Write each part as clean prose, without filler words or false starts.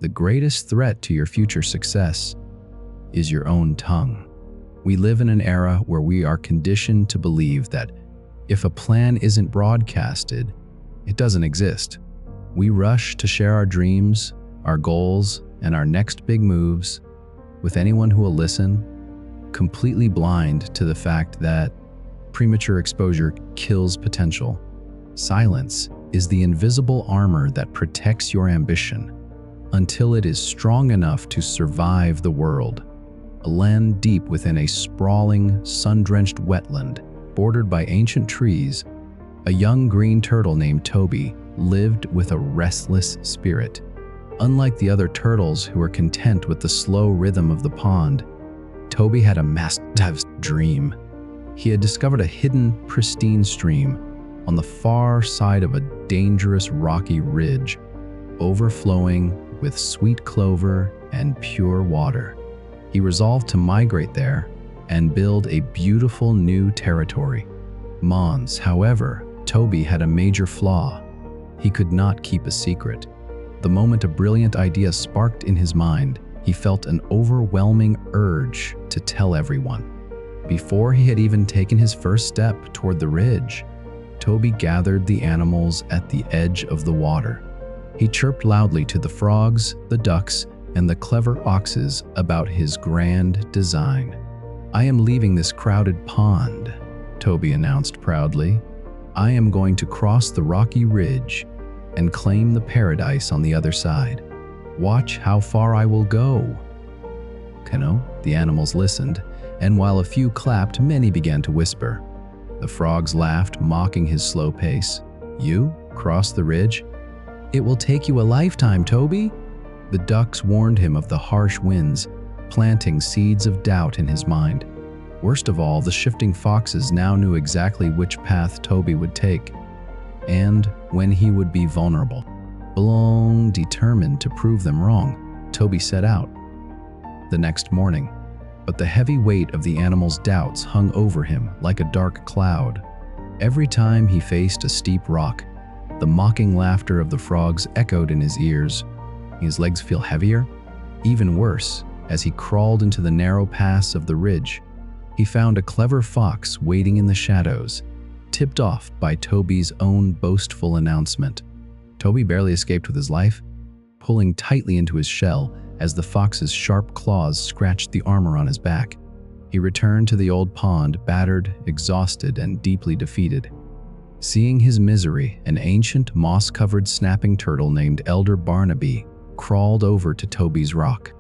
The greatest threat to your future success is your own tongue. We live in an era where we are conditioned to believe that if a plan isn't broadcasted, it doesn't exist. We rush to share our dreams, our goals, and our next big moves with anyone who will listen, completely blind to the fact that premature exposure kills potential. Silence is the invisible armor that protects your ambition until it is strong enough to survive the world. A land deep within a sprawling, sun-drenched wetland bordered by ancient trees, a young green turtle named Toby lived with a restless spirit. Unlike the other turtles who were content with the slow rhythm of the pond, Toby had a massive dream. He had discovered a hidden, pristine stream on the far side of a dangerous rocky ridge, overflowing with sweet clover and pure water. He resolved to migrate there and build a beautiful new territory. Mons, however, Toby had a major flaw. He could not keep a secret. The moment a brilliant idea sparked in his mind, he felt an overwhelming urge to tell everyone. Before he had even taken his first step toward the ridge, Toby gathered the animals at the edge of the water. He chirped loudly to the frogs, the ducks, and the clever oxes about his grand design. "I am leaving this crowded pond," Toby announced proudly. "I am going to cross the rocky ridge and claim the paradise on the other side. Watch how far I will go." The animals listened, and while a few clapped, many began to whisper. The frogs laughed, mocking his slow pace. "You cross the ridge? It will take you a lifetime, Toby." The ducks warned him of the harsh winds, planting seeds of doubt in his mind. Worst of all, the shifting foxes now knew exactly which path Toby would take, and when he would be vulnerable. Determined to prove them wrong, Toby set out. The next morning, but the heavy weight of the animals' doubts hung over him like a dark cloud. Every time he faced a steep rock, the mocking laughter of the frogs echoed in his ears. His legs feel heavier? Even worse, as he crawled into the narrow pass of the ridge, he found a clever fox waiting in the shadows, tipped off by Toby's own boastful announcement. Toby barely escaped with his life, pulling tightly into his shell as the fox's sharp claws scratched the armor on his back. He returned to the old pond, battered, exhausted, and deeply defeated. Seeing his misery, an ancient, moss-covered snapping turtle named Elder Barnaby crawled over to Toby's rock.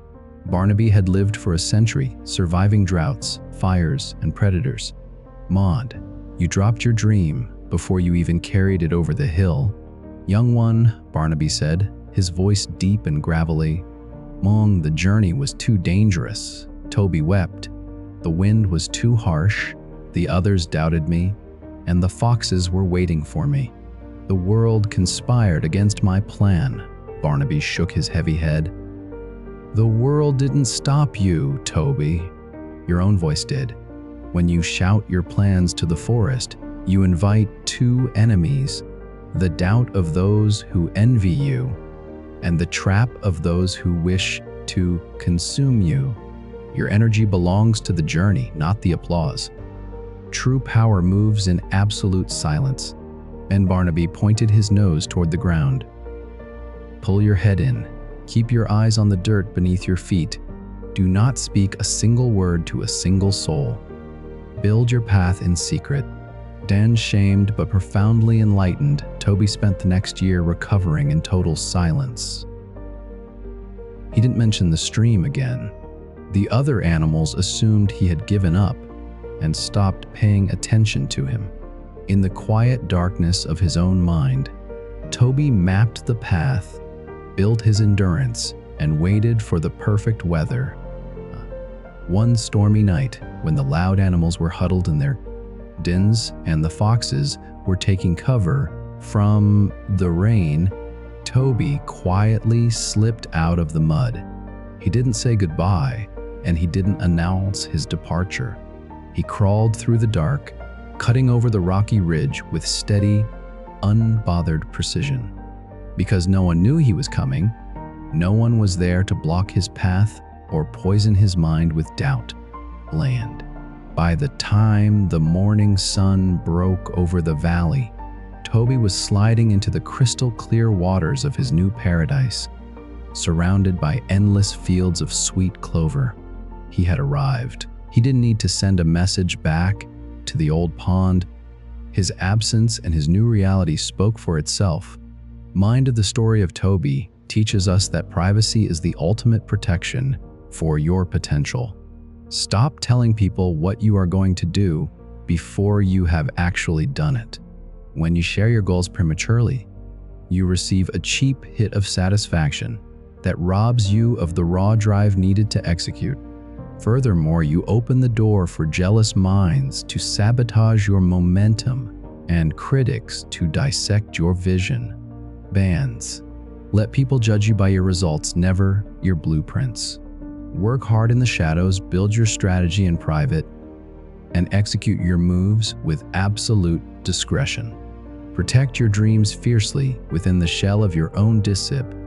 Barnaby had lived for a century, surviving droughts, fires, and predators. "Maud, you dropped your dream before you even carried it over the hill." "Young one," Barnaby said, his voice deep and gravelly. "The journey was too dangerous." Toby wept. "The wind was too harsh, the others doubted me, and the foxes were waiting for me. The world conspired against my plan." Barnaby shook his heavy head. "The world didn't stop you, Toby. Your own voice did. When you shout your plans to the forest, you invite two enemies, the doubt of those who envy you, and the trap of those who wish to consume you. Your energy belongs to the journey, not the applause. True power moves in absolute silence." And Barnaby pointed his nose toward the ground. "Pull your head in. Keep your eyes on the dirt beneath your feet. Do not speak a single word to a single soul. Build your path in secret." Dan, shamed but profoundly enlightened, Toby spent the next year recovering in total silence. He didn't mention the stream again. The other animals assumed he had given up and stopped paying attention to him. In the quiet darkness of his own mind, Toby mapped the path, built his endurance, and waited for the perfect weather. One stormy night, when the loud animals were huddled in their dens and the foxes were taking cover from the rain, Toby quietly slipped out of the mud. He didn't say goodbye, and he didn't announce his departure. He crawled through the dark, cutting over the rocky ridge with steady, unbothered precision. Because no one knew he was coming, No one was there to block his path or poison his mind with doubt. Land. By the time the morning sun broke over the valley, Toby was sliding into the crystal-clear waters of his new paradise. Surrounded by endless fields of sweet clover, he had arrived. He didn't need to send a message back to the old pond. His absence and his new reality spoke for itself. Mind of the story of Toby teaches us that privacy is the ultimate protection for your potential. Stop telling people what you are going to do before you have actually done it. When you share your goals prematurely, you receive a cheap hit of satisfaction that robs you of the raw drive needed to execute. Furthermore, you open the door for jealous minds to sabotage your momentum and critics to dissect your vision. Bans. Let people judge you by your results, never your blueprints. Work hard in the shadows, build your strategy in private, and execute your moves with absolute discretion. Protect your dreams fiercely within the shell of your own DISCRIPTION.